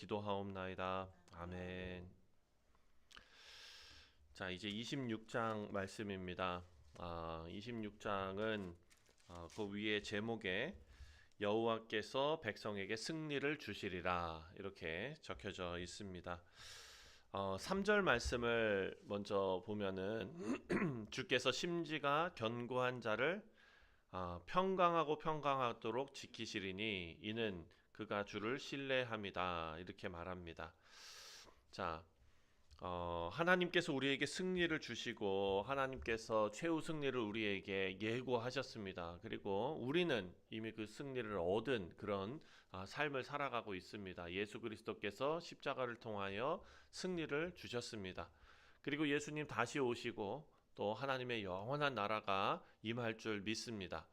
기도하옵나이다. 아멘. 자, 이제 26장 말씀입니다. 26장은 그 위에 제목에 여호와께서 백성에게 승리를 주시리라 이렇게 적혀져 있습니다. 3절 말씀을 먼저 보면은 주께서 심지가 견고한 자를 평강하고 평강하도록 지키시리니 이는 그가 주를 신뢰함이다 이렇게 말합니다. 자, 하나님께서 우리에게 승리를 주시고 하나님께서 최후 승리를 우리에게 예고하셨습니다. 그리고 우리는 이미 그 승리를 얻은 그런 삶을 살아가고 있습니다. 예수 그리스도께서 십자가를 통하여 승리를 주셨습니다. 그리고 예수님 다시 오시고 또 하나님의 영원한 나라가 임할 줄 믿습니다.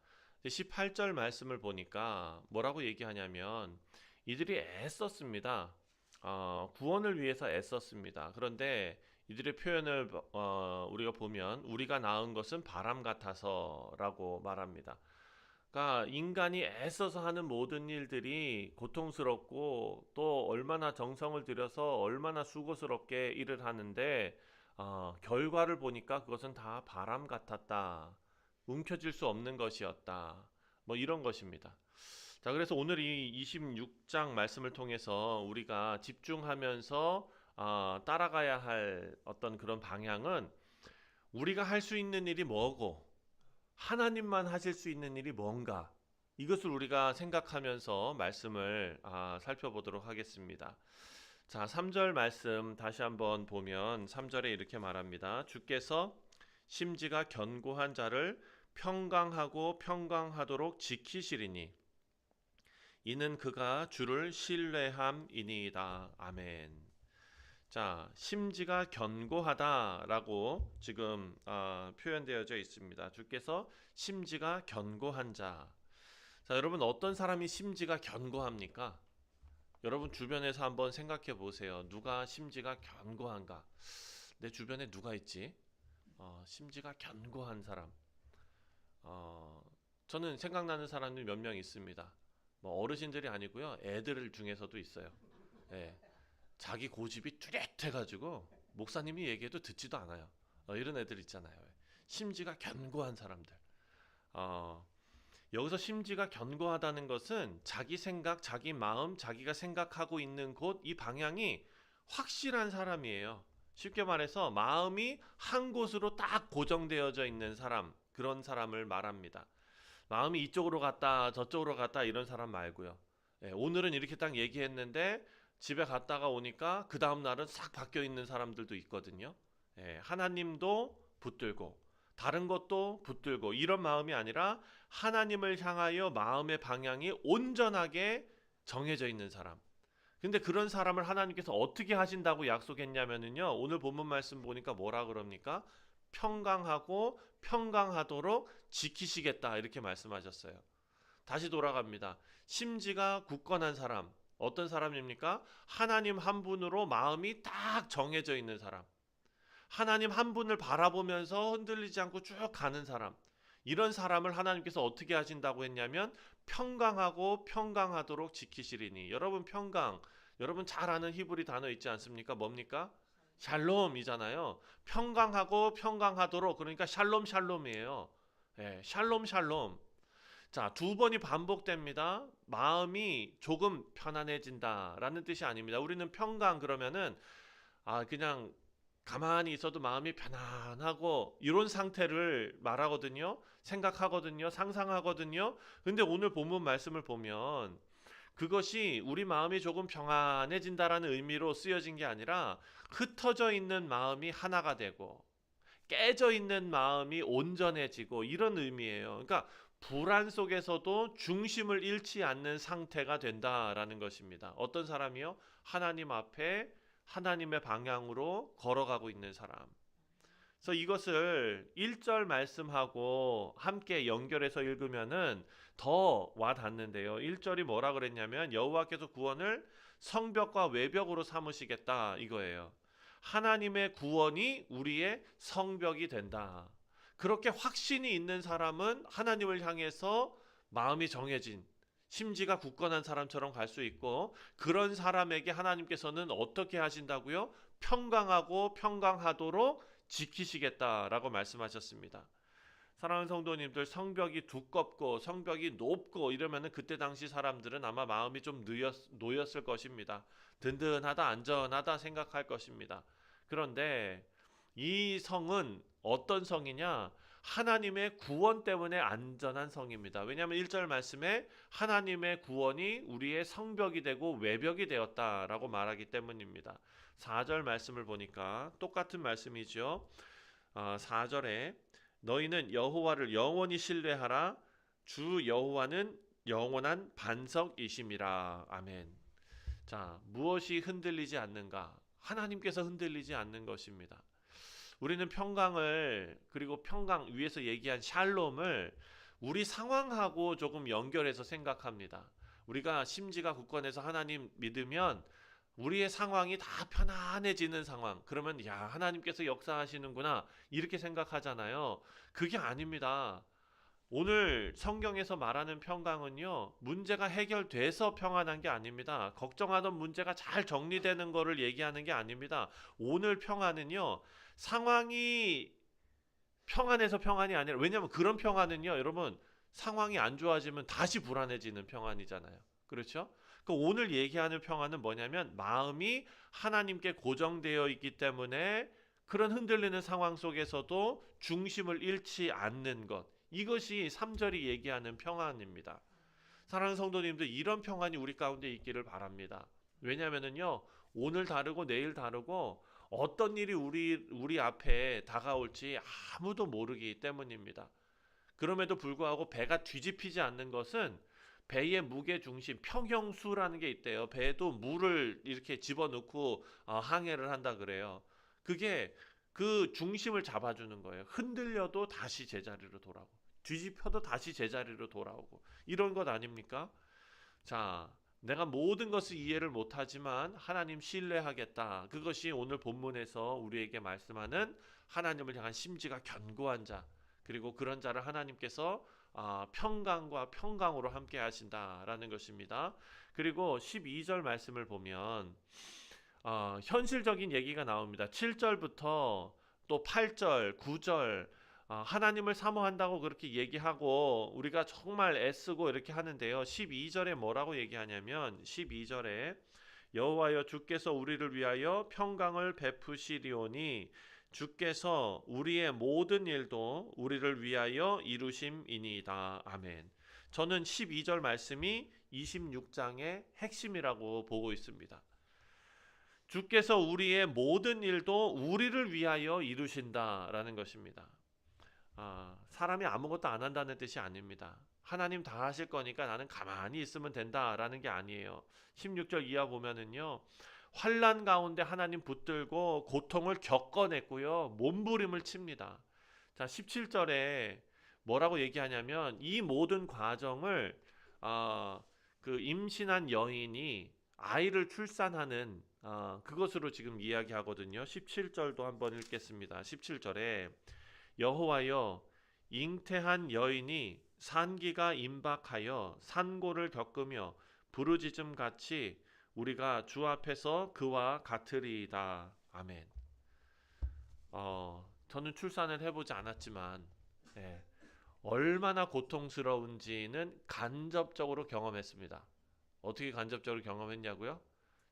18절 말씀을 보니까 뭐라고 얘기하냐면 이들이 애썼습니다. 구원을 위해서 애썼습니다. 그런데 이들의 표현을 우리가 보면 우리가 낳은 것은 바람 같아서라고 말합니다. 그러니까 인간이 애써서 하는 모든 일들이 고통스럽고 또 얼마나 정성을 들여서 얼마나 수고스럽게 일을 하는데 결과를 보니까 그것은 다 바람 같았다. 움켜쥘 수 없는 것이었다. 뭐 이런 것입니다. 자, 그래서 오늘 이 26장 말씀을 통해서 우리가 집중하면서 따라가야 할 어떤 그런 방향은 우리가 할 수 있는 일이 뭐고 하나님만 하실 수 있는 일이 뭔가 이것을 우리가 생각하면서 말씀을 살펴보도록 하겠습니다. 자, 3절 말씀 다시 한번 보면 3절에 이렇게 말합니다. 주께서 심지가 견고한 자를 평강하고 평강하도록 지키시리니 이는 그가 주를 신뢰함이니이다. 아멘. 자, 심지가 견고하다라고 지금 표현되어져 있습니다. 주께서 심지가 견고한 자. 자, 여러분 어떤 사람이 심지가 견고합니까? 여러분 주변에서 한번 생각해 보세요. 누가 심지가 견고한가? 내 주변에 누가 있지? 심지가 견고한 사람. 저는 생각나는 사람이 몇 명 있습니다. 뭐 어르신들이 아니고요. 애들 중에서도 있어요. 예. 자기 고집이 뚜렷해가지고 목사님이 얘기해도 듣지도 않아요. 이런 애들 있잖아요. 심지가 견고한 사람들. 여기서 심지가 견고하다는 것은 자기 생각, 자기 마음, 자기가 생각하고 있는 곳, 이 방향이 확실한 사람이에요. 쉽게 말해서 마음이 한 곳으로 딱 고정되어져 있는 사람, 그런 사람을 말합니다. 마음이 이쪽으로 갔다 저쪽으로 갔다 이런 사람 말고요. 오늘은 이렇게 딱 얘기했는데 집에 갔다가 오니까 그 다음 날은 싹 바뀌어 있는 사람들도 있거든요. 하나님도 붙들고 다른 것도 붙들고 이런 마음이 아니라 하나님을 향하여 마음의 방향이 온전하게 정해져 있는 사람. 근데 그런 사람을 하나님께서 어떻게 하신다고 약속했냐면요. 오늘 본문 말씀 보니까 뭐라 그럽니까? 평강하고 평강하도록 지키시겠다 이렇게 말씀하셨어요. 다시 돌아갑니다. 심지가 굳건한 사람, 어떤 사람입니까? 하나님 한 분으로 마음이 딱 정해져 있는 사람, 하나님 한 분을 바라보면서 흔들리지 않고 쭉 가는 사람, 이런 사람을 하나님께서 어떻게 하신다고 했냐면 평강하고 평강하도록 지키시리니. 여러분 평강, 여러분 잘 아는 히브리 단어 있지 않습니까? 뭡니까? 샬롬이잖아요. 평강하고 평강하도록, 그러니까 샬롬 샬롬이에요. 샬롬 샬롬. 자, 두 번이 반복됩니다. 마음이 조금 편안해진다라는 뜻이 아닙니다. 우리는 평강 그러면은 그냥 가만히 있어도 마음이 편안하고 이런 상태를 말하거든요. 생각하거든요. 상상하거든요. 근데 오늘 본문 말씀을 보면 그것이 우리 마음이 조금 평안해진다라는 의미로 쓰여진 게 아니라 흩어져 있는 마음이 하나가 되고 깨져 있는 마음이 온전해지고 이런 의미예요. 그러니까 불안 속에서도 중심을 잃지 않는 상태가 된다라는 것입니다. 어떤 사람이요? 하나님 앞에 하나님의 방향으로 걸어가고 있는 사람. 그래서 이것을 1절 말씀하고 함께 연결해서 읽으면은 더 와닿는데요. 1절이 뭐라 그랬냐면 여호와께서 구원을 성벽과 외벽으로 삼으시겠다 이거예요. 하나님의 구원이 우리의 성벽이 된다. 그렇게 확신이 있는 사람은 하나님을 향해서 마음이 정해진, 심지가 굳건한 사람처럼 갈 수 있고, 그런 사람에게 하나님께서는 어떻게 하신다고요? 평강하고 평강하도록 지키시겠다라고 말씀하셨습니다. 사랑하는 성도님들, 성벽이 두껍고 성벽이 높고 이러면은 그때 당시 사람들은 아마 마음이 좀 놓였을 것입니다. 든든하다, 안전하다 생각할 것입니다. 그런데 이 성은 어떤 성이냐? 하나님의 구원 때문에 안전한 성입니다. 왜냐하면 1절 말씀에 하나님의 구원이 우리의 성벽이 되고 외벽이 되었다라고 말하기 때문입니다. 4절 말씀을 보니까 똑같은 말씀이죠. 4절에 너희는 여호와를 영원히 신뢰하라. 주 여호와는 영원한 반석이심이라. 아멘. 자, 무엇이 흔들리지 않는가? 하나님께서 흔들리지 않는 것입니다. 우리는 평강을, 그리고 평강 위에서 얘기한 샬롬을 우리 상황하고 조금 연결해서 생각합니다. 우리가 심지가 굳건해서 하나님 믿으면 우리의 상황이 다 편안해지는 상황, 그러면 야, 하나님께서 역사하시는구나 이렇게 생각하잖아요. 그게 아닙니다. 오늘 성경에서 말하는 평강은요, 문제가 해결돼서 평안한 게 아닙니다. 걱정하던 문제가 잘 정리되는 거를 얘기하는 게 아닙니다. 오늘 평안은요, 상황이 평안해서 평안이 아니라, 왜냐하면 그런 평안은요, 여러분, 상황이 안 좋아지면 다시 불안해지는 평안이잖아요. 그렇죠? 그 오늘 얘기하는 평안은 뭐냐면, 마음이 하나님께 고정되어 있기 때문에 그런 흔들리는 상황 속에서도 중심을 잃지 않는 것, 이것이 3절이 얘기하는 평안입니다. 사랑하는 성도님들, 이런 평안이 우리 가운데 있기를 바랍니다. 왜냐하면요, 오늘 다르고 내일 다르고 어떤 일이 우리 앞에 다가올지 아무도 모르기 때문입니다. 그럼에도 불구하고 배가 뒤집히지 않는 것은 배의 무게 중심, 평형수라는 게 있대요. 배에도 물을 이렇게 집어넣고 항해를 한다 그래요. 그게 그 중심을 잡아주는 거예요. 흔들려도 다시 제자리로 돌아오고, 뒤집혀도 다시 제자리로 돌아오고, 이런 것 아닙니까? 자, 내가 모든 것을 이해를 못하지만 하나님 신뢰하겠다. 그것이 오늘 본문에서 우리에게 말씀하는 하나님을 향한 심지가 견고한 자, 그리고 그런 자를 하나님께서 평강과 평강으로 함께 하신다라는 것입니다. 그리고 12절 말씀을 보면 현실적인 얘기가 나옵니다. 7절부터 또 8절, 9절, 하나님을 사모한다고 그렇게 얘기하고 우리가 정말 애쓰고 이렇게 하는데요. 12절에 뭐라고 얘기하냐면, 12절에 여호와여, 주께서 우리를 위하여 평강을 베푸시리오니 주께서 우리의 모든 일도 우리를 위하여 이루심이니이다. 아멘. 저는 12절 말씀이 26장의 핵심이라고 보고 있습니다. 주께서 우리의 모든 일도 우리를 위하여 이루신다라는 것입니다. 사람이 아무것도 안 한다는 뜻이 아닙니다. 하나님 다 하실 거니까 나는 가만히 있으면 된다라는 게 아니에요. 16절 이하 보면은요, 환난 가운데 하나님 붙들고 고통을 겪어냈고요, 몸부림을 칩니다. 자, 17절에 뭐라고 얘기하냐면, 이 모든 과정을 그 임신한 여인이 아이를 출산하는 그것으로 지금 이야기하거든요. 17절도 한번 읽겠습니다. 17절에 여호와여, 잉태한 여인이 산기가 임박하여 산고를 겪으며 부르짖음 같이 우리가 주 앞에서 그와 같으리이다. 아멘. 저는 출산을 해보지 않았지만 얼마나 고통스러운지는 간접적으로 경험했습니다. 어떻게 간접적으로 경험했냐고요?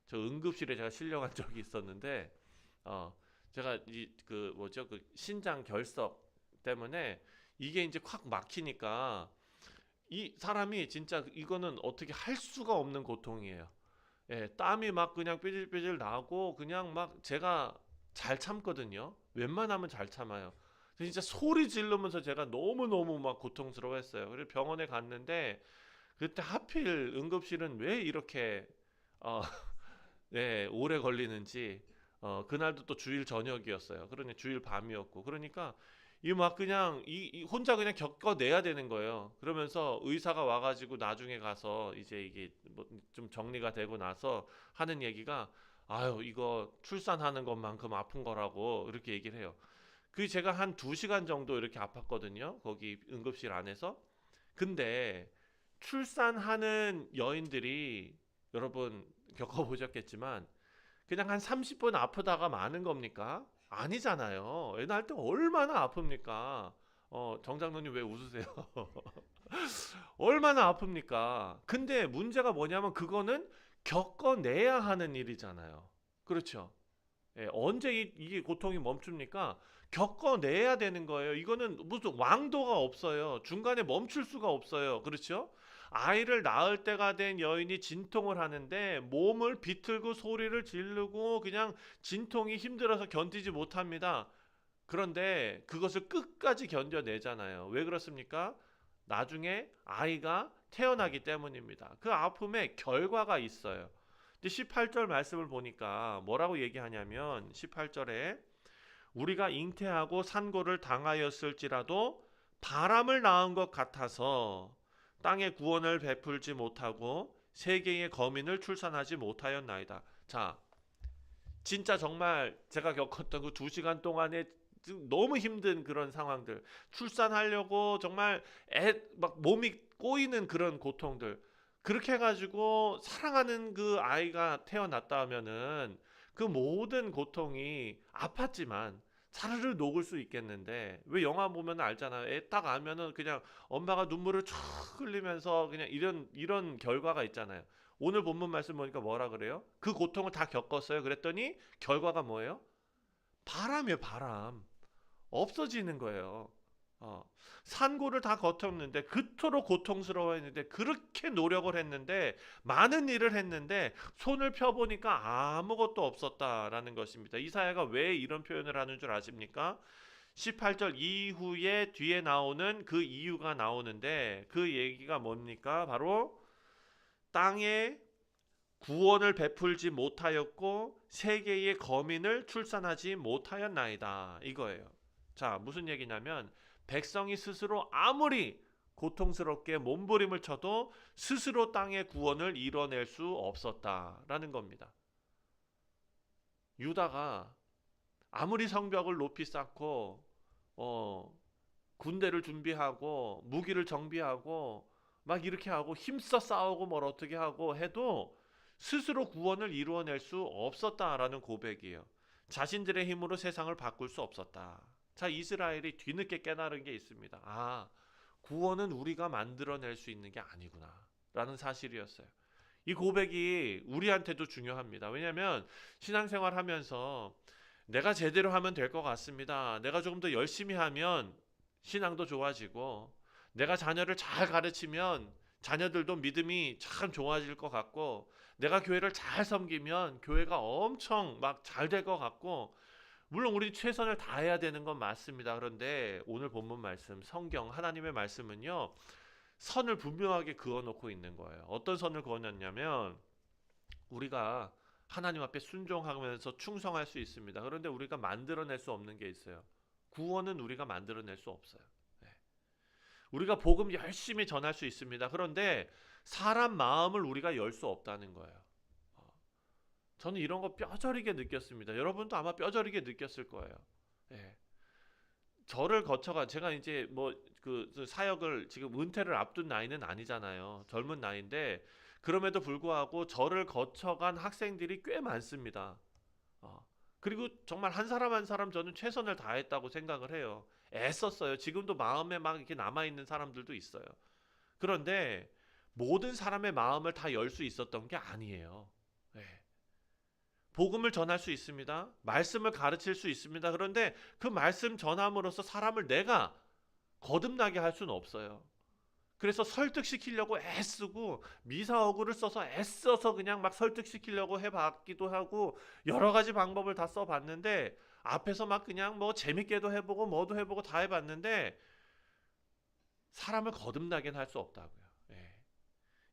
저 응급실에 제가 실려간 적이 있었는데, 제가 그 신장 결석 때문에 이게 이제 확 막히니까 이 사람이 진짜 이거는 어떻게 할 수가 없는 고통이에요. 땀이 막 그냥 삐질삐질 나고, 그냥 막 제가 잘 참거든요. 웬만하면 잘 참아요. 진짜 소리 지르면서 제가 너무너무 막 고통스러워했어요. 그래서 병원에 갔는데, 그때 하필 응급실은 왜 이렇게 어, 오래 걸리는지, 그날도 또 주일 저녁이었어요. 그러니 주일 밤이었고, 그러니까 이 막 그냥 이 혼자 그냥 겪어내야 되는 거예요. 그러면서 의사가 와가지고 나중에 가서 이제 이게 뭐 좀 정리가 되고 나서 하는 얘기가, 아유, 이거 출산하는 것만큼 아픈 거라고 이렇게 얘기를 해요. 그 제가 한 2시간 정도 이렇게 아팠거든요. 거기 응급실 안에서. 근데 출산하는 여인들이 여러분 겪어보셨겠지만 그냥 한 30분 아프다가 마는 겁니까? 아니잖아요. 애 낳을 때 얼마나 아픕니까? 정장로님 왜 웃으세요? 얼마나 아픕니까? 근데 문제가 뭐냐면 그거는 겪어내야 하는 일이잖아요. 그렇죠? 예, 언제 이게 고통이 멈춥니까? 겪어내야 되는 거예요. 이거는 무슨 왕도가 없어요. 중간에 멈출 수가 없어요. 그렇죠? 아이를 낳을 때가 된 여인이 진통을 하는데 몸을 비틀고 소리를 지르고 그냥 진통이 힘들어서 견디지 못합니다. 그런데 그것을 끝까지 견뎌내잖아요. 왜 그렇습니까? 나중에 아이가 태어나기 때문입니다. 그 아픔에 결과가 있어요. 18절 말씀을 보니까 뭐라고 얘기하냐면 18절에 우리가 잉태하고 산고를 당하였을지라도 바람을 낳은 것 같아서 땅의 구원을 베풀지 못하고 세계의 거민을 출산하지 못하였나이다. 자, 진짜 정말 제가 겪었던 그 2시간 동안에 너무 힘든 그런 상황들, 출산하려고 정말 막 몸이 꼬이는 그런 고통들, 그렇게 해가지고 사랑하는 그 아이가 태어났다 하면은 그 모든 고통이 아팠지만 사르르 녹을 수 있겠는데, 왜 영화 보면 알잖아요. 애 딱 알면은 그냥 엄마가 눈물을 쫙 흘리면서 그냥 이런 결과가 있잖아요. 오늘 본문 말씀 보니까 뭐라 그래요? 그 고통을 다 겪었어요. 그랬더니 결과가 뭐예요? 바람이에요, 바람. 없어지는 거예요. 어. 산고를 다 거쳤는데 그토록 고통스러워했는데 그렇게 노력을 했는데 많은 일을 했는데 손을 펴보니까 아무것도 없었다라는 것입니다. 이사야가 왜 이런 표현을 하는 줄 아십니까? 18절 이후에 뒤에 나오는 그 이유가 나오는데 그 얘기가 뭡니까? 바로 땅에 구원을 베풀지 못하였고 세계의 거민을 출산하지 못하였나이다. 이거예요. 자, 무슨 얘기냐면 백성이 스스로 아무리 고통스럽게 몸부림을 쳐도 스스로 땅의 구원을 이뤄낼 수 없었다라는 겁니다. 유다가 아무리 성벽을 높이 쌓고 군대를 준비하고 무기를 정비하고 막 이렇게 하고 힘써 싸우고 뭘 어떻게 하고 해도 스스로 구원을 이루어낼 수 없었다라는 고백이에요. 자신들의 힘으로 세상을 바꿀 수 없었다. 자, 이스라엘이 뒤늦게 깨달은 게 있습니다. 아, 구원은 우리가 만들어낼 수 있는 게 아니구나 라는 사실이었어요. 이 고백이 우리한테도 중요합니다. 왜냐하면 신앙생활 하면서 내가 제대로 하면 될 것 같습니다. 내가 조금 더 열심히 하면 신앙도 좋아지고 내가 자녀를 잘 가르치면 자녀들도 믿음이 참 좋아질 것 같고 내가 교회를 잘 섬기면 교회가 엄청 막 잘 될 것 같고 물론 우리 최선을 다해야 되는 건 맞습니다. 그런데 오늘 본문 말씀 성경 하나님의 말씀은요 선을 분명하게 그어놓고 있는 거예요. 어떤 선을 그어놨냐면 우리가 하나님 앞에 순종하면서 충성할 수 있습니다. 그런데 우리가 만들어낼 수 없는 게 있어요. 구원은 우리가 만들어낼 수 없어요. 네. 우리가 복음 열심히 전할 수 있습니다. 그런데 사람 마음을 우리가 열 수 없다는 거예요. 저는 이런 거 뼈저리게 느꼈습니다. 여러분도 아마 뼈저리게 느꼈을 거예요. 네. 저를 거쳐가 제가 이제 뭐 그 사역을 지금 은퇴를 앞둔 나이는 아니잖아요. 젊은 나이인데 그럼에도 불구하고 저를 거쳐간 학생들이 꽤 많습니다. 어. 그리고 정말 한 사람 한 사람 저는 최선을 다했다고 생각을 해요. 애썼어요. 지금도 마음에 막 이렇게 남아 있는 사람들도 있어요. 그런데 모든 사람의 마음을 다 열 수 있었던 게 아니에요. 네. 복음을 전할 수 있습니다. 말씀을 가르칠 수 있습니다. 그런데 그 말씀 전함으로써 사람을 내가 거듭나게 할 수는 없어요. 그래서 설득시키려고 애쓰고 미사어구를 써서 애써서 그냥 막 설득시키려고 해봤기도 하고 여러 가지 방법을 다 써봤는데 앞에서 막 그냥 뭐 재밌게도 해보고 뭐도 해보고 다 해봤는데 사람을 거듭나게 할 수 없다고요. 예.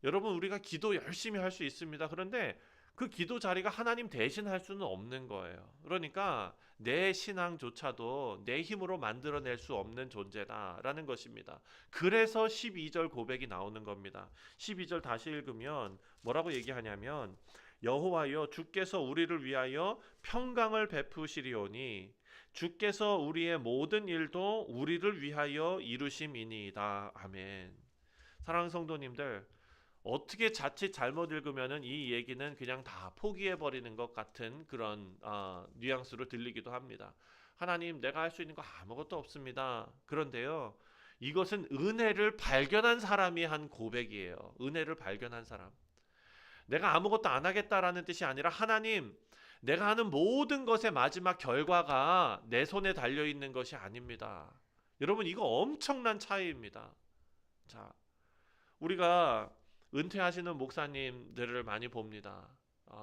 여러분 우리가 기도 열심히 할 수 있습니다. 그런데 그 기도 자리가 하나님 대신 할 수는 없는 거예요. 그러니까 내 신앙조차도 내 힘으로 만들어낼 수 없는 존재다라는 것입니다. 그래서 12절 고백이 나오는 겁니다. 12절 다시 읽으면 뭐라고 얘기하냐면 여호와여 주께서 우리를 위하여 평강을 베푸시리오니 주께서 우리의 모든 일도 우리를 위하여 이루심이니이다. 아멘. 사랑하는 성도님들, 어떻게 자칫 잘못 읽으면은 이 얘기는 그냥 다 포기해 버리는 것 같은 그런 뉘앙스로 들리기도 합니다. 하나님, 내가 할 수 있는 거 아무것도 없습니다. 그런데요, 이것은 은혜를 발견한 사람이 한 고백이에요. 은혜를 발견한 사람. 내가 아무것도 안 하겠다라는 뜻이 아니라, 하나님, 내가 하는 모든 것의 마지막 결과가 내 손에 달려 있는 것이 아닙니다. 여러분, 이거 엄청난 차이입니다. 자, 우리가 은퇴하시는 목사님들을 많이 봅니다.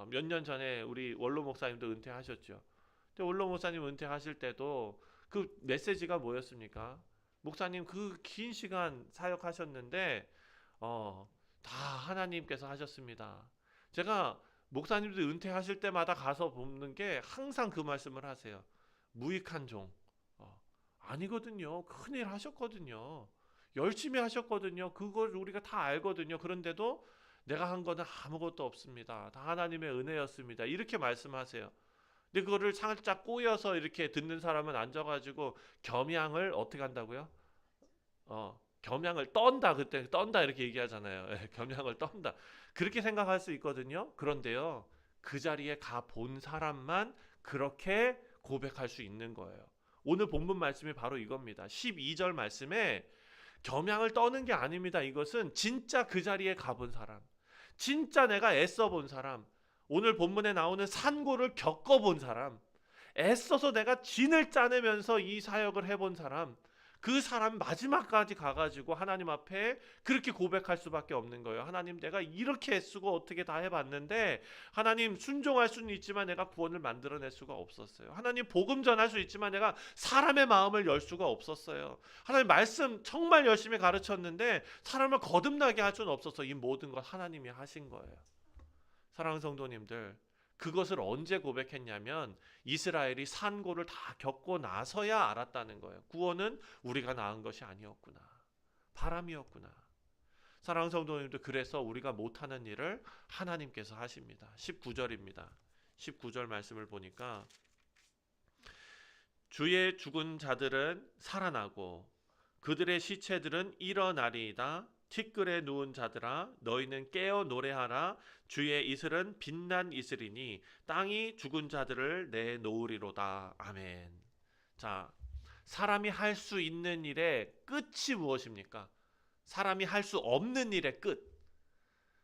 몇 년 전에 우리 원로 목사님도 은퇴하셨죠. 근데 원로 목사님 은퇴하실 때도 그 메시지가 뭐였습니까? 목사님 그 긴 시간 사역하셨는데 다 하나님께서 하셨습니다. 제가 목사님들 은퇴하실 때마다 가서 보는 게 항상 그 말씀을 하세요. 무익한 종. 아니거든요. 큰일 하셨거든요. 열심히 하셨거든요. 그걸 우리가 다 알거든요. 그런데도 내가 한 거는 아무것도 없습니다. 다 하나님의 은혜였습니다. 이렇게 말씀하세요. 근데 그거를 살짝 꼬여서 이렇게 듣는 사람은 앉아가지고 겸양을 어떻게 한다고요? 겸양을 떤다. 그때 떤다 이렇게 얘기하잖아요. 겸양을 떤다. 그렇게 생각할 수 있거든요. 그런데요, 그 자리에 가 본 사람만 그렇게 고백할 수 있는 거예요. 오늘 본문 말씀이 바로 이겁니다. 12절 말씀에 겸양을 떠는 게 아닙니다. 이것은 진짜 그 자리에 가본 사람, 진짜 내가 애써 본 사람, 오늘 본문에 나오는 산고를 겪어본 사람, 애써서 내가 진을 짜내면서 이 사역을 해본 사람, 그 사람 마지막까지 가가지고 하나님 앞에 그렇게 고백할 수밖에 없는 거예요. 하나님, 내가 이렇게 애쓰고 어떻게 다 해봤는데 하나님, 순종할 수는 있지만 내가 구원을 만들어낼 수가 없었어요. 하나님, 복음 전할 수 있지만 내가 사람의 마음을 열 수가 없었어요. 하나님, 말씀 정말 열심히 가르쳤는데 사람을 거듭나게 할 수는 없었어. 이 모든 것 하나님이 하신 거예요. 사랑하는 성도님들, 그것을 언제 고백했냐면 이스라엘이 산고를 다 겪고 나서야 알았다는 거예요. 구원은 우리가 낳은 것이 아니었구나. 바람이었구나. 사랑하는 성도님들, 그래서 우리가 못하는 일을 하나님께서 하십니다. 19절입니다. 19절 말씀을 보니까 주의 죽은 자들은 살아나고 그들의 시체들은 일어나리이다. 티끌에 누운 자들아, 너희는 깨어 노래하라. 주의 이슬은 빛난 이슬이니 땅이 죽은 자들을 내놓으리로다. 아멘. 자, 사람이 할 수 있는 일의 끝이 무엇입니까? 사람이 할 수 없는 일의 끝.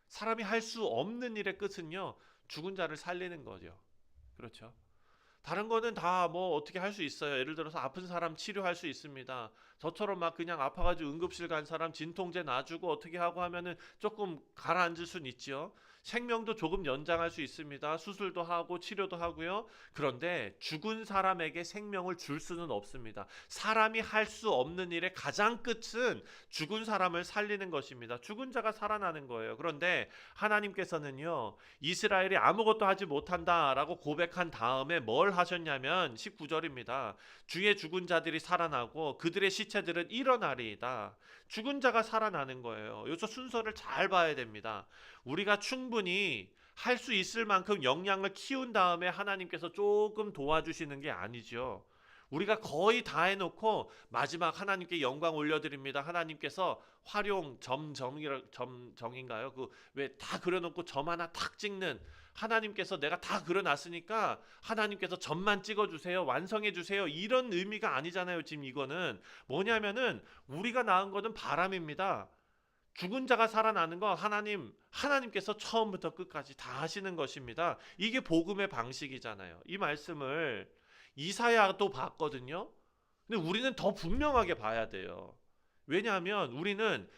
사람이 할 수 없는 일의 끝은요, 죽은 자를 살리는 거죠. 그렇죠? 다른 거는 다 뭐 어떻게 할 수 있어요. 예를 들어서 아픈 사람 치료할 수 있습니다. 저처럼 막 그냥 아파가지고 응급실 간 사람 진통제 놔주고 어떻게 하고 하면은 조금 가라앉을 수는 있죠. 생명도 조금 연장할 수 있습니다. 수술도 하고 치료도 하고요. 그런데 죽은 사람에게 생명을 줄 수는 없습니다. 사람이 할 수 없는 일의 가장 끝은 죽은 사람을 살리는 것입니다. 죽은 자가 살아나는 거예요. 그런데 하나님께서는요, 이스라엘이 아무것도 하지 못한다라고 고백한 다음에 뭘 하셨냐면 19절입니다. 주의 죽은 자들이 살아나고 그들의 시체들은 일어나리이다. 죽은 자가 살아나는 거예요. 여기서 순서를 잘 봐야 됩니다. 우리가 충분히 할 수 있을 만큼 역량을 키운 다음에 하나님께서 조금 도와주시는 게 아니죠. 우리가 거의 다 해놓고 마지막 하나님께 영광 올려드립니다. 하나님께서 활용 점정인가요? 그 왜 다 그려놓고 점 하나 탁 찍는, 하나님께서 내가 다 그려놨으니까 하나님께서 점만 찍어주세요, 완성해주세요, 이런 의미가 아니잖아요. 지금 이거는 뭐냐면은 우리가 낳은 거는 바람입니다. 죽은 자가 살아나는 거 하나님께서 처음부터 끝까지 다 하시는 것입니다. 이게 복음의 방식이잖아요. 이 말씀을 이사야도 봤거든요. 근데 우리는 더 분명하게 봐야 돼요. 왜냐하면 우리는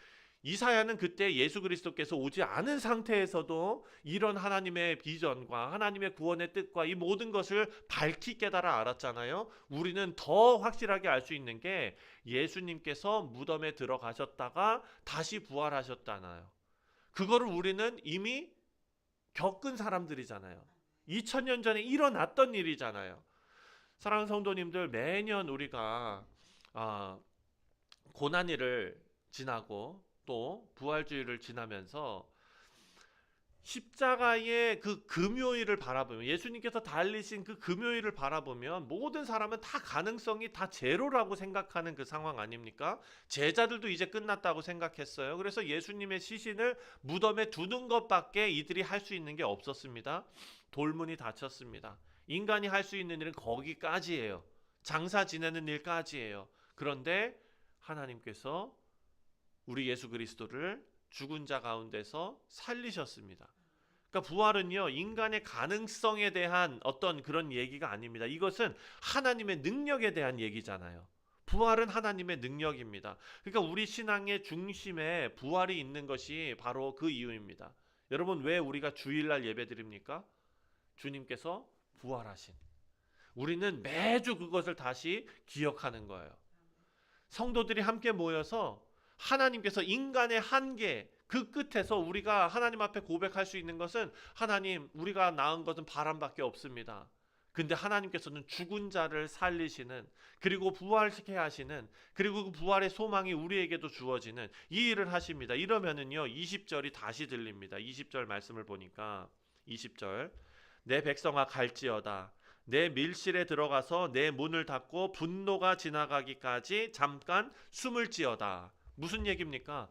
이사야는 그때 예수 그리스도께서 오지 않은 상태에서도 이런 하나님의 비전과 하나님의 구원의 뜻과 이 모든 것을 밝히 깨달아 알았잖아요. 우리는 더 확실하게 알 수 있는 게 예수님께서 무덤에 들어가셨다가 다시 부활하셨잖아요. 그거를 우리는 이미 겪은 사람들이잖아요. 2000년 전에 일어났던 일이잖아요. 사랑하는 성도님들, 매년 우리가 고난일을 지나고 또 부활주의를 지나면서 십자가의 그 금요일을 바라보면, 예수님께서 달리신 그 금요일을 바라보면 모든 사람은 다 가능성이 다 제로라고 생각하는 그 상황 아닙니까? 제자들도 이제 끝났다고 생각했어요. 그래서 예수님의 시신을 무덤에 두는 것밖에 이들이 할 수 있는 게 없었습니다. 돌문이 닫혔습니다. 인간이 할 수 있는 일은 거기까지예요. 장사 지내는 일까지예요. 그런데 하나님께서 우리 예수 그리스도를 죽은 자 가운데서 살리셨습니다. 그러니까 부활은요, 인간의 가능성에 대한 어떤 그런 얘기가 아닙니다. 이것은 하나님의 능력에 대한 얘기잖아요. 부활은 하나님의 능력입니다. 그러니까 우리 신앙의 중심에 부활이 있는 것이 바로 그 이유입니다. 여러분, 왜 우리가 주일날 예배드립니까? 주님께서 부활하신. 우리는 매주 그것을 다시 기억하는 거예요. 성도들이 함께 모여서 하나님께서 인간의 한계, 그 끝에서 우리가 하나님 앞에 고백할 수 있는 것은, 하나님, 우리가 낳은 것은 바람밖에 없습니다. 근데 하나님께서는 죽은 자를 살리시는, 그리고 부활시켜 하시는, 그리고 그 부활의 소망이 우리에게도 주어지는 이 일을 하십니다. 이러면은요, 20절이 다시 들립니다. 20절 말씀을 보니까 20절, 내 백성아 갈지어다. 내 밀실에 들어가서 내 문을 닫고 분노가 지나가기까지 잠깐 숨을 지어다. 무슨 얘기입니까?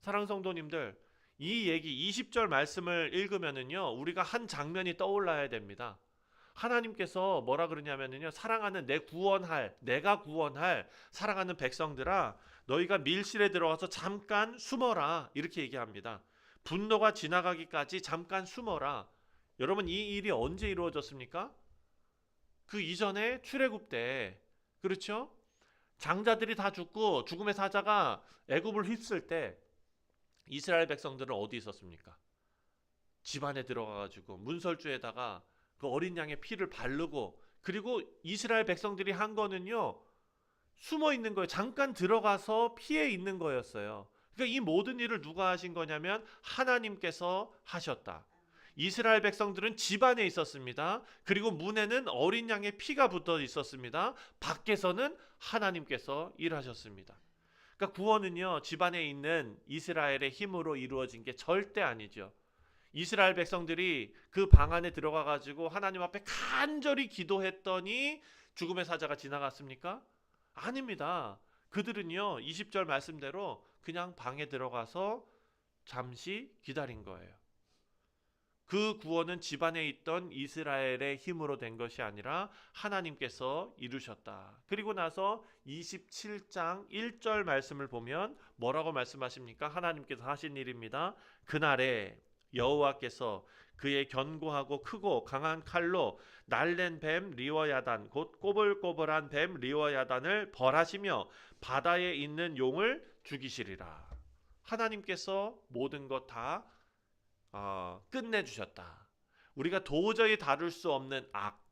사랑하는 성도님들, 이 얘기 20절 말씀을 읽으면은요, 우리가 한 장면이 떠올라야 됩니다. 하나님께서 뭐라 그러냐면은요, 사랑하는 내가 구원할 사랑하는 백성들아, 너희가 밀실에 들어가서 잠깐 숨어라, 이렇게 얘기합니다. 분노가 지나가기까지 잠깐 숨어라. 여러분, 이 일이 언제 이루어졌습니까? 그 이전에 출애굽 때, 그렇죠? 장자들이 다 죽고 죽음의 사자가 애굽을 휩쓸 때 이스라엘 백성들은 어디 있었습니까? 집 안에 들어가가지고 문설주에다가 그 어린 양의 피를 바르고, 그리고 이스라엘 백성들이 한 거는요, 숨어 있는 거예요. 잠깐 들어가서 피해 있는 거였어요. 그러니까 이 모든 일을 누가 하신 거냐면 하나님께서 하셨다. 이스라엘 백성들은 집 안에 있었습니다. 그리고 문에는 어린 양의 피가 붙어 있었습니다. 밖에서는 하나님께서 일하셨습니다. 그러니까 구원은요, 집 안에 있는 이스라엘의 힘으로 이루어진 게 절대 아니죠. 이스라엘 백성들이 그 방 안에 들어가 가지고 하나님 앞에 간절히 기도했더니 죽음의 사자가 지나갔습니까? 아닙니다. 그들은요, 20절 말씀대로 그냥 방에 들어가서 잠시 기다린 거예요. 그 구원은 집안에 있던 이스라엘의 힘으로 된 것이 아니라 하나님께서 이루셨다. 그리고 나서 27장 1절 말씀을 보면 뭐라고 말씀하십니까? 하나님께서 하신 일입니다. 그날에 여호와께서 그의 견고하고 크고 강한 칼로 날랜 뱀 리워야단, 곧 꼬불꼬불한 뱀 리워야단을 벌하시며 바다에 있는 용을 죽이시리라. 하나님께서 모든 것다 끝내주셨다. 우리가 도저히 다룰 수 없는 악,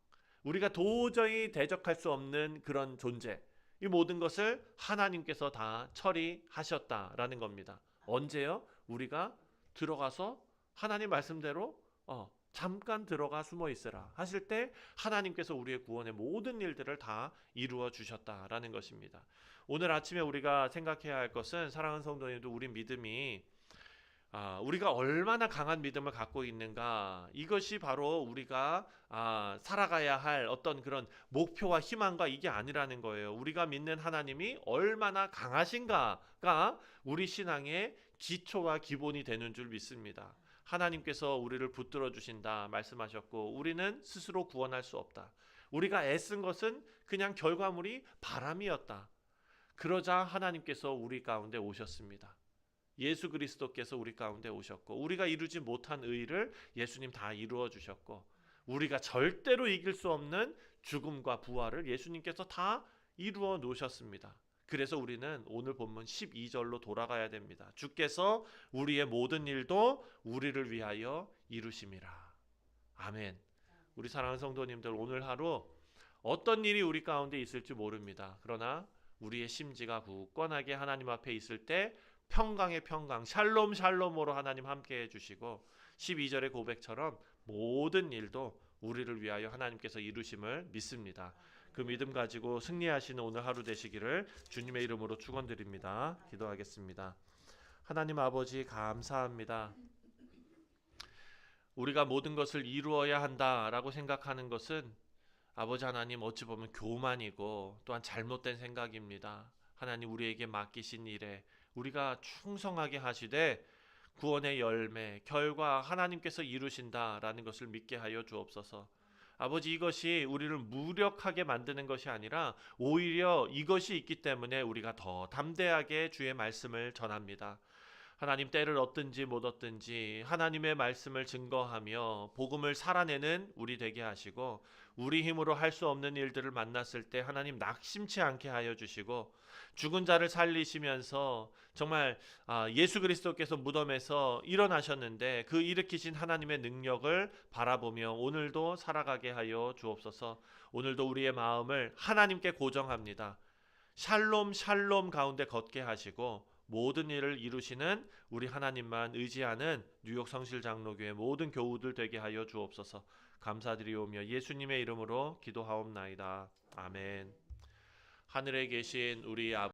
우리가 도저히 대적할 수 없는 그런 존재, 이 모든 것을 하나님께서 다 처리하셨다라는 겁니다. 언제요? 우리가 들어가서 하나님 말씀대로 잠깐 들어가 숨어 있으라 하실 때 하나님께서 우리의 구원의 모든 일들을 다 이루어 주셨다라는 것입니다. 오늘 아침에 우리가 생각해야 할 것은, 사랑하는 성도님도, 우리 믿음이 우리가 얼마나 강한 믿음을 갖고 있는가, 이것이 바로 우리가 살아가야 할 어떤 그런 목표와 희망과 이게 아니라는 거예요. 우리가 믿는 하나님이 얼마나 강하신가가 우리 신앙의 기초와 기본이 되는 줄 믿습니다. 하나님께서 우리를 붙들어 주신다 말씀하셨고, 우리는 스스로 구원할 수 없다. 우리가 애쓴 것은 그냥 결과물이 바람이었다. 그러자 하나님께서 우리 가운데 오셨습니다. 예수 그리스도께서 우리 가운데 오셨고, 우리가 이루지 못한 의를 예수님 다 이루어 주셨고, 우리가 절대로 이길 수 없는 죽음과 부활을 예수님께서 다 이루어 놓으셨습니다. 그래서 우리는 오늘 본문 12절로 돌아가야 됩니다. 주께서 우리의 모든 일도 우리를 위하여 이루심이라. 아멘. 우리 사랑하는 성도님들, 오늘 하루 어떤 일이 우리 가운데 있을지 모릅니다. 그러나 우리의 심지가 굳건하게 하나님 앞에 있을 때 평강의 평강, 샬롬 샬롬으로 하나님 함께 해주시고, 12절의 고백처럼 모든 일도 우리를 위하여 하나님께서 이루심을 믿습니다. 그 믿음 가지고 승리하시는 오늘 하루 되시기를 주님의 이름으로 축원드립니다. 기도하겠습니다. 하나님 아버지, 감사합니다. 우리가 모든 것을 이루어야 한다라고 생각하는 것은 아버지 하나님 어찌 보면 교만이고 또한 잘못된 생각입니다. 하나님 우리에게 맡기신 일에 우리가 충성하게 하시되 구원의 열매, 결과 하나님께서 이루신다라는 것을 믿게 하여 주옵소서. 아버지 이것이 우리를 무력하게 만드는 것이 아니라 오히려 이것이 있기 때문에 우리가 더 담대하게 주의 말씀을 전합니다. 하나님 때를 얻든지 못 얻든지 하나님의 말씀을 증거하며 복음을 살아내는 우리 되게 하시고 우리 힘으로 할 수 없는 일들을 만났을 때 하나님 낙심치 않게 하여 주시고 죽은 자를 살리시면서 정말 예수 그리스도께서 무덤에서 일어나셨는데 그 일으키신 하나님의 능력을 바라보며 오늘도 살아가게 하여 주옵소서. 오늘도 우리의 마음을 하나님께 고정합니다. 샬롬 샬롬 가운데 걷게 하시고 모든 일을 이루시는 우리 하나님만 의지하는 뉴욕 성실장로교회 모든 교우들 되게 하여 주옵소서. 감사드리오며 예수님의 이름으로 기도하옵나이다. 아멘. 하늘에 계신 우리 아버지